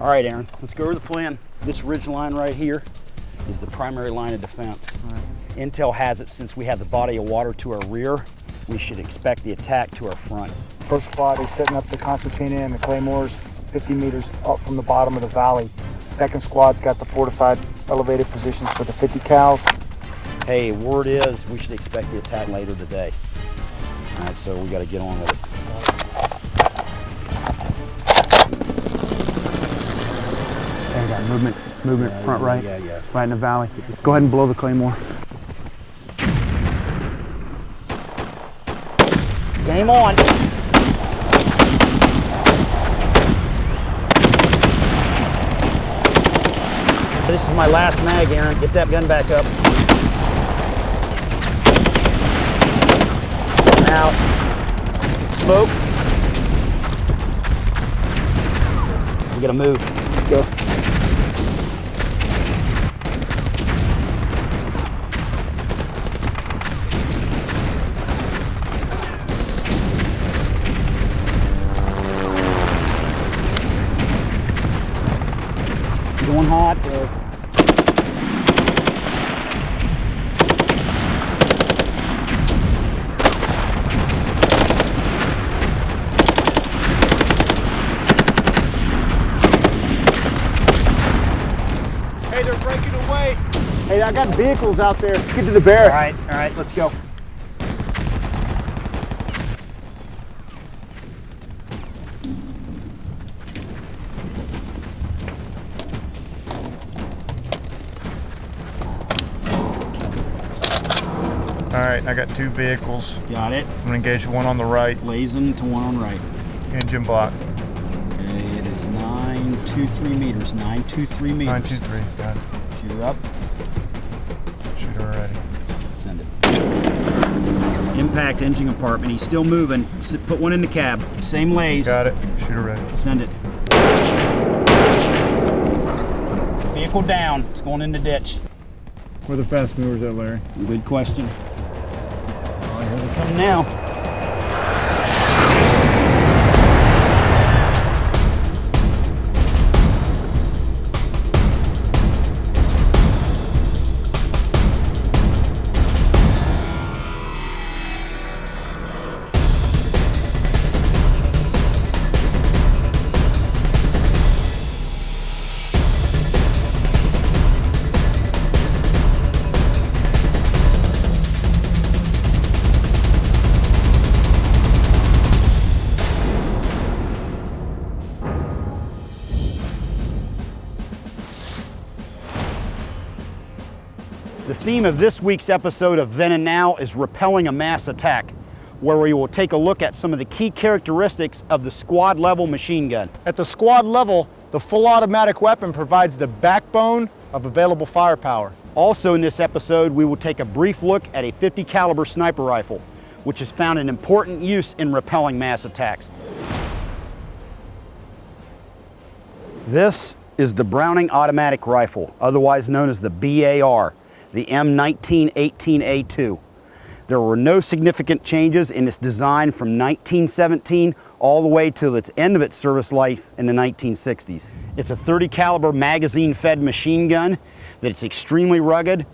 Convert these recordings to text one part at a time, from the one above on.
All right, Aaron, let's go over the plan. This ridge line right here is the primary line of defense. Intel has it since we have the body of water to our rear, we should expect the attack to our front. First squad is setting up the concertina and the claymores 50 meters up from the bottom of the valley. Second squad's got the fortified elevated positions for the 50 cals. Hey, word is we should expect the attack later today. All right, so we got to get on with it. There you go, movement front right, Yeah. right in the valley. Go ahead and blow the claymore. Game on. This is my last mag, Aaron. Get that gun back up. Out. Smoke. We gotta move. Go. Going hot. Hey, they're breaking away. Hey, I got vehicles out there. Let's get to the Barrett. All right, let's go. All right, I got two vehicles. Got it. I'm gonna engage one on the right. Blazing to one on right. Engine block. Okay, it is 923 meters. 923 meters. 923, got it. Shoot her up. Shooter ready. Send it. Impact engine compartment. He's still moving. Put one in the cab. Same lays. Got it. Shooter ready. Send it. Vehicle down. It's going in the ditch. Where are the fast movers at, Larry? Good question. Oh, here they come now. The theme of this week's episode of Then and Now is repelling a mass attack, where we will take a look at some of the key characteristics of the squad level machine gun. At the squad level, the full automatic weapon provides the backbone of available firepower. Also in this episode, we will take a brief look at a 50 caliber sniper rifle, which has found an important use in repelling mass attacks. This is the Browning automatic rifle, otherwise known as the BAR, the M1918A2. There were no significant changes in its design from 1917 all the way to its end of its service life in the 1960s. It's a 30 caliber magazine fed machine gun that's extremely rugged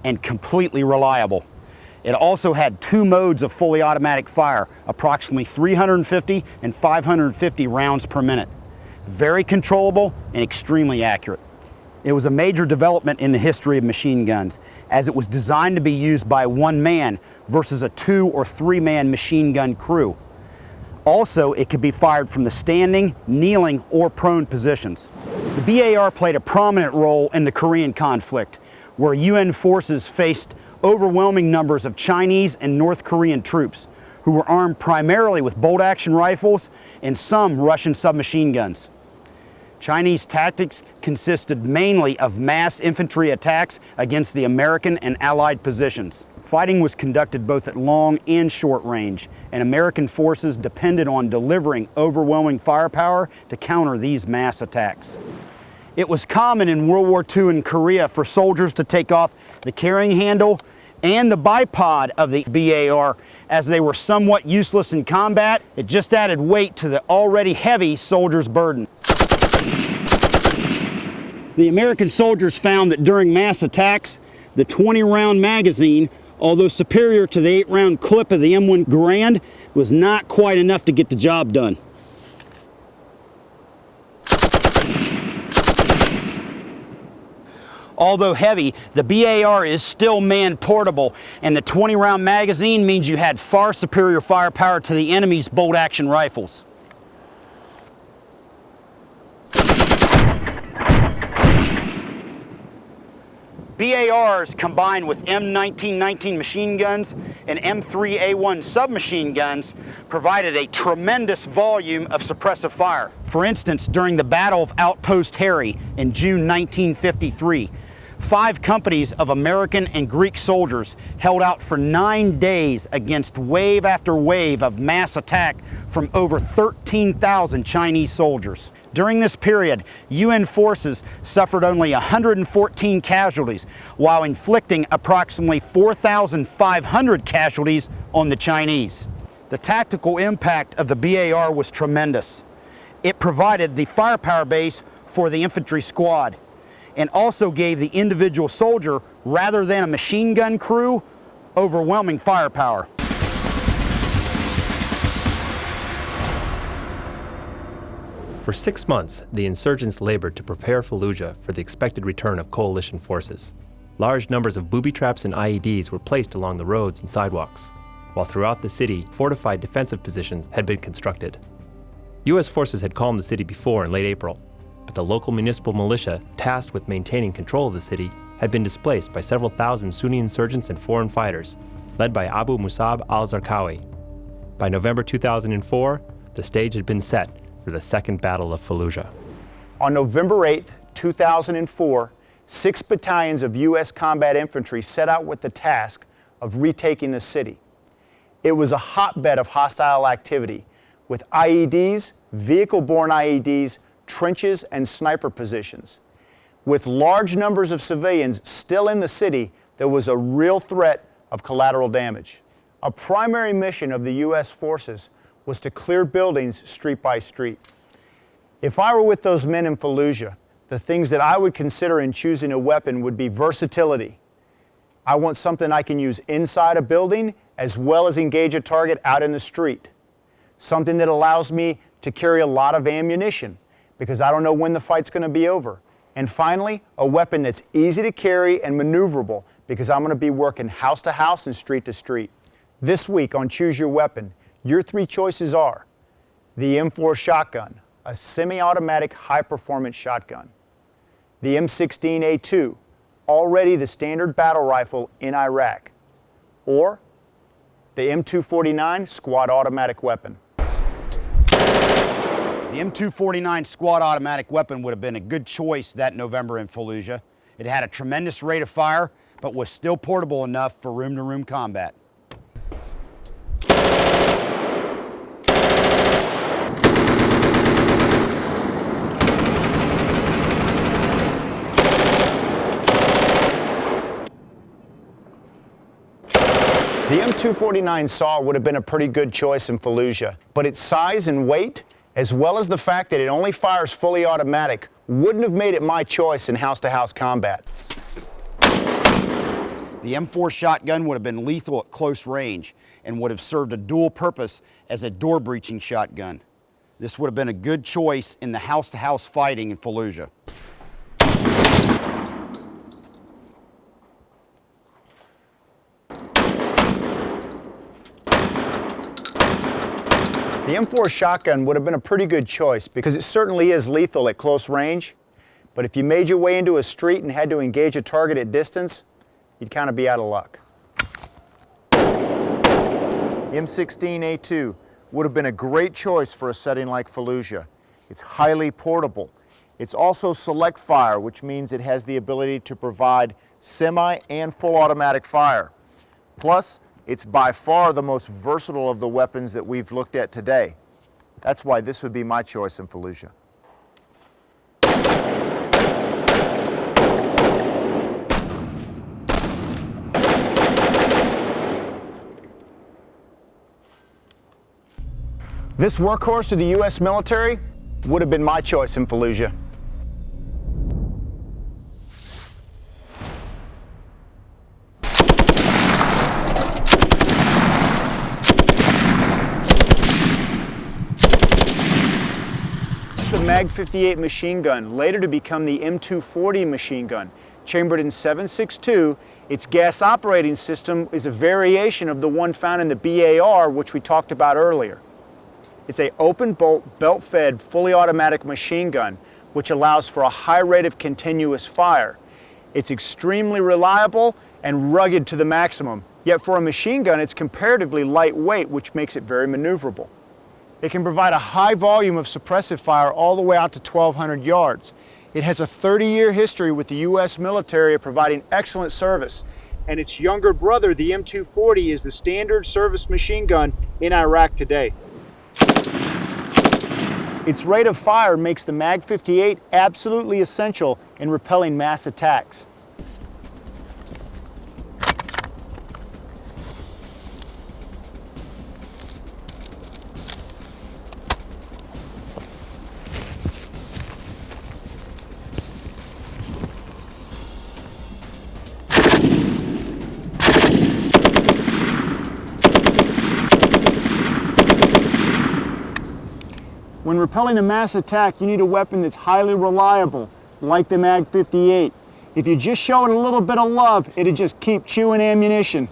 and completely reliable. It also had two modes of fully automatic fire, approximately 350 and 550 rounds per minute. Very controllable and extremely accurate. It was a major development in the history of machine guns, as it was designed to be used by one man versus a 2 or 3 man machine gun crew. Also, it could be fired from the standing, kneeling, or prone positions. The BAR played a prominent role in the Korean conflict, where UN forces faced overwhelming numbers of Chinese and North Korean troops, who were armed primarily with bolt-action rifles and some Russian submachine guns. Chinese tactics consisted mainly of mass infantry attacks against the American and Allied positions. Fighting was conducted both at long and short range, and American forces depended on delivering overwhelming firepower to counter these mass attacks. It was common in World War II in Korea for soldiers to take off the carrying handle and the bipod of the BAR, as they were somewhat useless in combat. It just added weight to the already heavy soldier's burden. The American soldiers found that during mass attacks, the 20-round magazine, although superior to the 8-round clip of the M1 Garand, was not quite enough to get the job done. Although heavy, the BAR is still man-portable, and the 20-round magazine means you had far superior firepower to the enemy's bolt-action rifles. BARs combined with M1919 machine guns and M3A1 submachine guns provided a tremendous volume of suppressive fire. For instance, during the Battle of Outpost Harry in June 1953, 5 companies of American and Greek soldiers held out for 9 days against wave after wave of mass attack from over 13,000 Chinese soldiers. During this period, UN forces suffered only 114 casualties, while inflicting approximately 4,500 casualties on the Chinese. The tactical impact of the BAR was tremendous. It provided the firepower base for the infantry squad, and also gave the individual soldier, rather than a machine gun crew, overwhelming firepower. For 6 months, the insurgents labored to prepare Fallujah for the expected return of coalition forces. Large numbers of booby traps and IEDs were placed along the roads and sidewalks, while throughout the city, fortified defensive positions had been constructed. U.S. forces had calmed the city before in late April, but the local municipal militia, tasked with maintaining control of the city, had been displaced by several thousand Sunni insurgents and foreign fighters, led by Abu Musab al-Zarqawi. By November 2004, the stage had been set for the Second Battle of Fallujah. On November 8, 2004, 6 battalions of U.S. combat infantry set out with the task of retaking the city. It was a hotbed of hostile activity, with IEDs, vehicle-borne IEDs, trenches, and sniper positions. With large numbers of civilians still in the city, there was a real threat of collateral damage. A primary mission of the U.S. forces was to clear buildings street by street. If I were with those men in Fallujah, the things that I would consider in choosing a weapon would be versatility. I want something I can use inside a building as well as engage a target out in the street. Something that allows me to carry a lot of ammunition, because I don't know when the fight's going to be over. And finally, a weapon that's easy to carry and maneuverable, because I'm going to be working house to house and street to street. This week on Choose Your Weapon, your 3 choices are the M4 shotgun, a semi-automatic high-performance shotgun; the M16A2, already the standard battle rifle in Iraq; or the M249 squad automatic weapon. The M249 squad automatic weapon would have been a good choice that November in Fallujah. It had a tremendous rate of fire, but was still portable enough for room-to-room combat. The M249 SAW would have been a pretty good choice in Fallujah, but its size and weight, as well as the fact that it only fires fully automatic, wouldn't have made it my choice in house-to-house combat. The M4 shotgun would have been lethal at close range and would have served a dual purpose as a door-breaching shotgun. This would have been a good choice in the house-to-house fighting in Fallujah. The M4 shotgun would have been a pretty good choice because it certainly is lethal at close range, but if you made your way into a street and had to engage a target at distance, you'd kind of be out of luck. M16A2 would have been a great choice for a setting like Fallujah. It's highly portable. It's also select fire, which means it has the ability to provide semi and full automatic fire. Plus, it's by far the most versatile of the weapons that we've looked at today. That's why this would be my choice in Fallujah. This workhorse of the U.S. military would have been my choice in Fallujah. Mag-58 machine gun, later to become the M240 machine gun. Chambered in 7.62, its gas operating system is a variation of the one found in the BAR, which we talked about earlier. It's an open bolt, belt-fed, fully automatic machine gun, which allows for a high rate of continuous fire. It's extremely reliable and rugged to the maximum, yet for a machine gun it's comparatively lightweight, which makes it very maneuverable. It can provide a high volume of suppressive fire all the way out to 1,200 yards. It has a 30-year history with the U.S. military of providing excellent service, and its younger brother, the M240, is the standard service machine gun in Iraq today. Its rate of fire makes the Mag-58 absolutely essential in repelling mass attacks. When repelling a mass attack, you need a weapon that's highly reliable, like the Mag-58. If you just show it a little bit of love, it'll just keep chewing ammunition.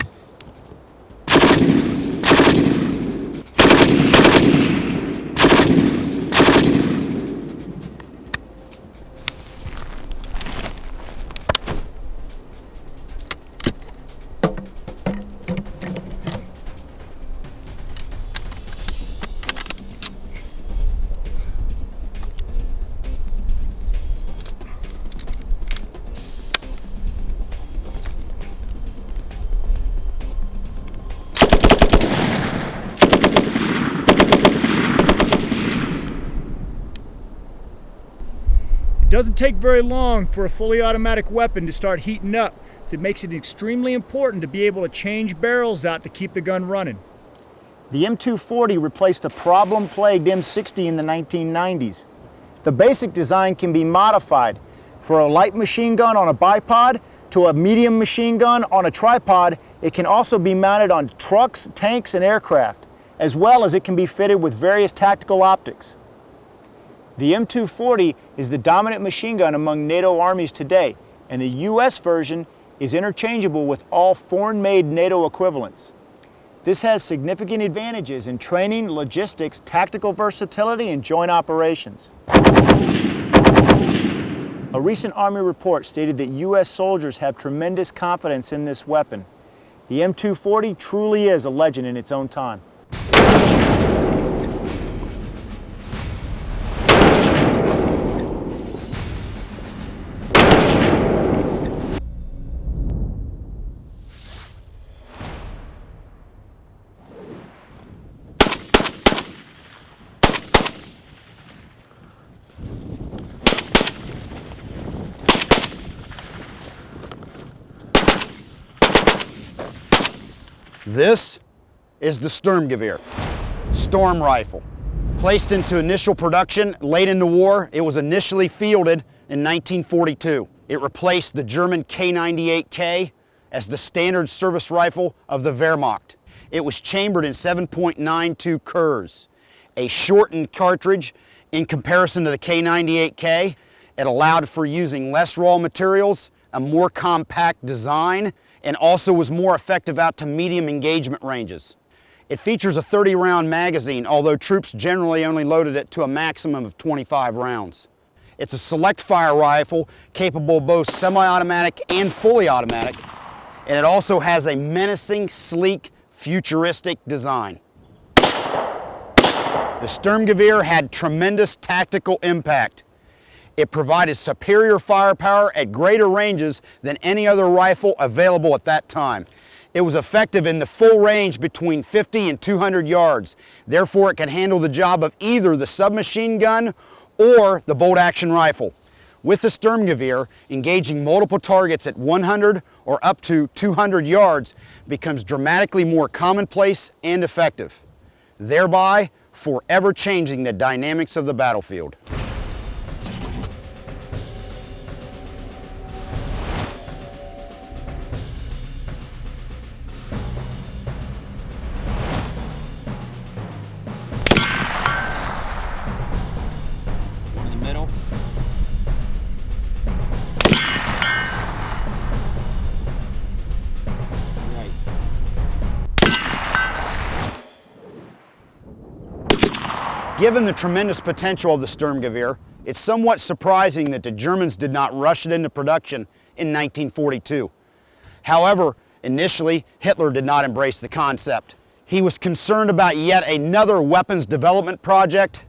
It doesn't take very long for a fully automatic weapon to start heating up, so it makes it extremely important to be able to change barrels out to keep the gun running. The M240 replaced a problem-plagued M60 in the 1990s. The basic design can be modified for a light machine gun on a bipod to a medium machine gun on a tripod. It can also be mounted on trucks, tanks, and aircraft, as well as it can be fitted with various tactical optics. The M240 is the dominant machine gun among NATO armies today, and the US version is interchangeable with all foreign-made NATO equivalents. This has significant advantages in training, logistics, tactical versatility, and joint operations. A recent Army report stated that US soldiers have tremendous confidence in this weapon. The M240 truly is a legend in its own time. This is the Sturm Gewehr, storm rifle. Placed into initial production late in the war, it was initially fielded in 1942. It replaced the German K98K as the standard service rifle of the Wehrmacht. It was chambered in 7.92 Kurz, a shortened cartridge in comparison to the K98K. It allowed for using less raw materials, a more compact design, and also was more effective out to medium engagement ranges. It features a 30-round magazine, although troops generally only loaded it to a maximum of 25 rounds. It's a select fire rifle capable of both semi-automatic and fully automatic, and it also has a menacing, sleek, futuristic design. The Sturm Gewehr had tremendous tactical impact. It provided superior firepower at greater ranges than any other rifle available at that time. It was effective in the full range between 50 and 200 yards. Therefore, it could handle the job of either the submachine gun or the bolt-action rifle. With the Sturm Gewehr, engaging multiple targets at 100 or up to 200 yards becomes dramatically more commonplace and effective, thereby forever changing the dynamics of the battlefield. Given the tremendous potential of the Sturmgewehr, it's somewhat surprising that the Germans did not rush it into production in 1942. However, initially, Hitler did not embrace the concept. He was concerned about yet another weapons development project.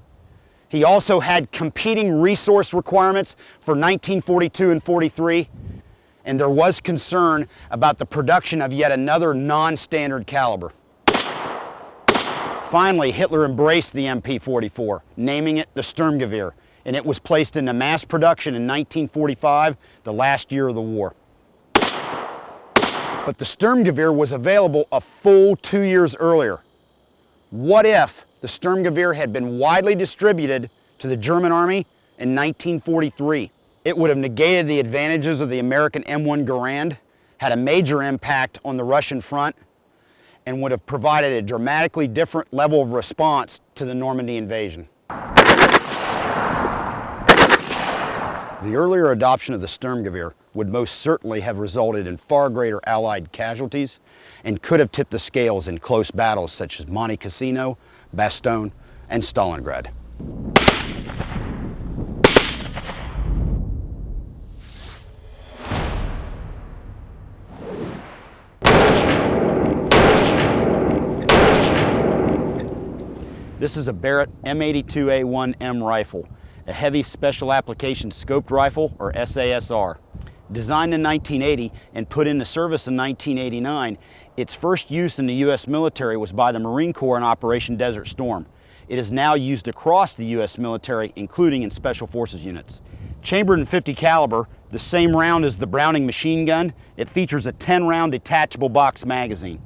He also had competing resource requirements for 1942 and 43, and there was concern about the production of yet another non-standard caliber. Finally, Hitler embraced the MP-44, naming it the Sturmgewehr, and it was placed into mass production in 1945, the last year of the war. But the Sturmgewehr was available a full 2 years earlier. What if the Sturmgewehr had been widely distributed to the German army in 1943? It would have negated the advantages of the American M1 Garand, had a major impact on the Russian front, and would have provided a dramatically different level of response to the Normandy invasion. The earlier adoption of the Sturmgewehr would most certainly have resulted in far greater Allied casualties and could have tipped the scales in close battles such as Monte Cassino, Bastogne, and Stalingrad. This is a Barrett M82A1M rifle, a heavy special application scoped rifle, or SASR. Designed in 1980 and put into service in 1989, its first use in the U.S. military was by the Marine Corps in Operation Desert Storm. It is now used across the U.S. military, including in Special Forces units. Chambered in .50 caliber, the same round as the Browning machine gun, it features a 10-round detachable box magazine.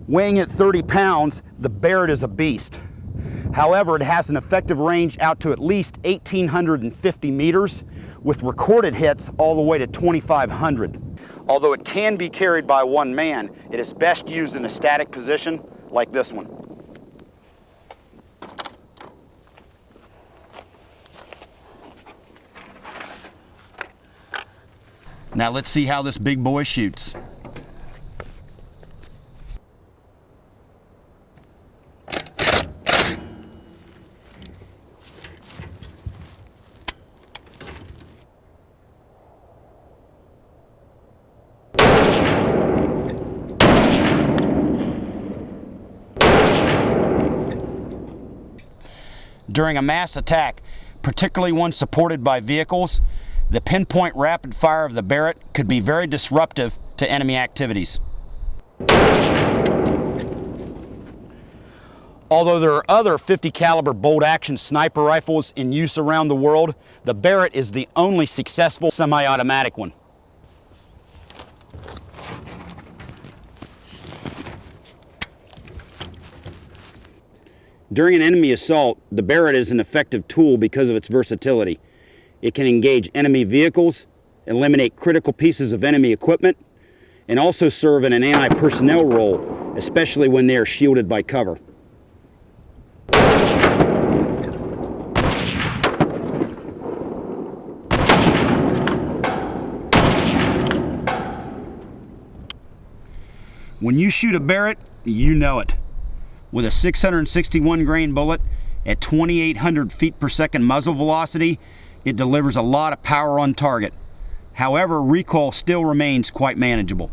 Weighing at 30 pounds, the Barrett is a beast. However, it has an effective range out to at least 1,850 meters, with recorded hits all the way to 2,500. Although it can be carried by one man, it is best used in a static position like this one. Now let's see how this big boy shoots. During a mass attack, particularly one supported by vehicles, the pinpoint rapid fire of the Barrett could be very disruptive to enemy activities. Although there are other .50 caliber bolt action sniper rifles in use around the world, the Barrett is the only successful semi-automatic one. During an enemy assault, the Barrett is an effective tool because of its versatility. It can engage enemy vehicles, eliminate critical pieces of enemy equipment, and also serve in an anti-personnel role, especially when they are shielded by cover. When you shoot a Barrett, you know it. With a 661 grain bullet at 2,800 feet per second muzzle velocity, it delivers a lot of power on target. However, recoil still remains quite manageable.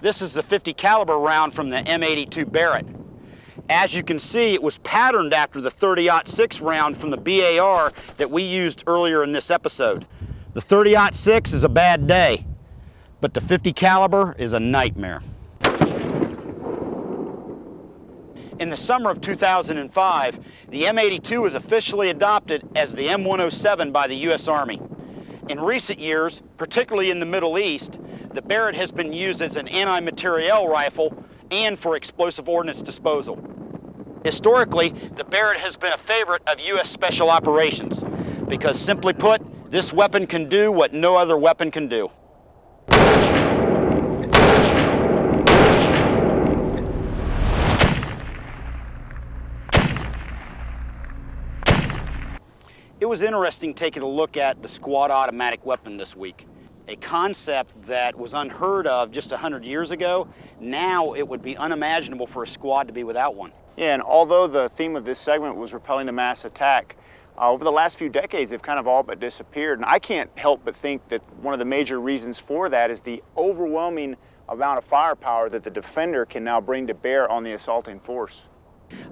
This is the .50 caliber round from the M82 Barrett. As you can see, it was patterned after the 30-06 round from the BAR that we used earlier in this episode. The 30-06 is a bad day, but the .50 caliber is a nightmare. In the summer of 2005, the M82 was officially adopted as the M107 by the U.S. Army. In recent years, particularly in the Middle East, the Barrett has been used as an anti-materiel rifle and for explosive ordnance disposal. Historically, the Barrett has been a favorite of U.S. Special Operations because, simply put, this weapon can do what no other weapon can do. It was interesting taking a look at the squad automatic weapon this week. A concept that was unheard of just 100 years ago. Now it would be unimaginable for a squad to be without one. Yeah, and although the theme of this segment was repelling the mass attack, over the last few decades they've kind of all but disappeared. And I can't help but think that one of the major reasons for that is the overwhelming amount of firepower that the defender can now bring to bear on the assaulting force.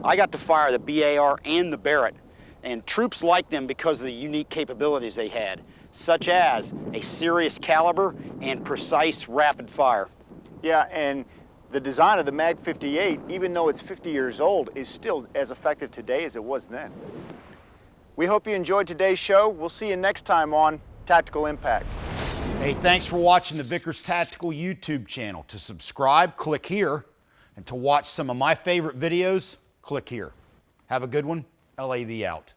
I got to fire the BAR and the Barrett, and troops liked them because of the unique capabilities they had, such as a serious caliber and precise rapid fire. Yeah, and the design of the Mag 58, even though it's 50 years old, is still as effective today as it was then. We hope you enjoyed today's show. We'll see you next time on Tactical Impact. Hey, thanks for watching the Vickers Tactical YouTube channel. To subscribe, click here, and to watch some of my favorite videos, click here. Have a good one. LAV out.